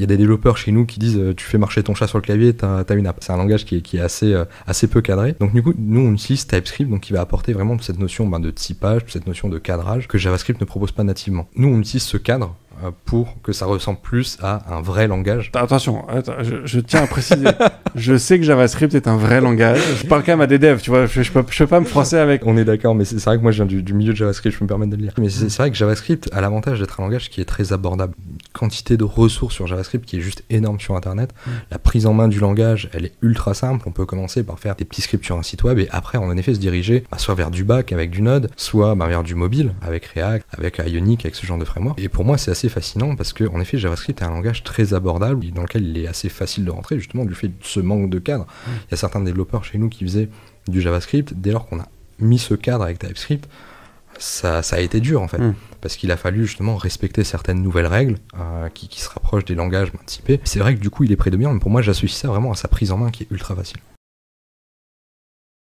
Il y a des développeurs chez nous qui disent tu fais marcher ton chat sur le clavier, t'as une app. C'est un langage qui est assez peu cadré. Donc du coup, nous on utilise TypeScript, donc qui va apporter vraiment cette notion de typage, cette notion de cadrage que JavaScript ne propose pas nativement. Nous on utilise ce cadre pour que ça ressemble plus à un vrai langage. Attention, je tiens à préciser. Je sais que JavaScript est un vrai langage. Je parle quand même à des devs, tu vois. Je peux pas me froisser avec. On est d'accord, mais c'est vrai que moi je viens du milieu de JavaScript, je peux me permettre de le dire. Mais c'est vrai que JavaScript a l'avantage d'être un langage qui est très abordable. Quantité de ressources sur JavaScript qui est juste énorme sur Internet. La prise en main du langage, elle est ultra simple. On peut commencer par faire des petits scripts sur un site web et après, en effet, se diriger soit vers du back avec du Node, soit vers du mobile avec React, avec Ionic, avec ce genre de framework. Et pour moi, c'est assez fascinant parce que, en effet, JavaScript est un langage très abordable dans lequel il est assez facile de rentrer, justement, du fait de ce manque de cadre. Il y a certains développeurs chez nous qui faisaient du JavaScript. Dès lors qu'on a mis ce cadre avec TypeScript, ça a été dur en fait, parce qu'il a fallu justement respecter certaines nouvelles règles qui se rapprochent des langages typés. C'est vrai que du coup il est prédominant, mais pour moi j'associe ça vraiment à sa prise en main qui est ultra facile.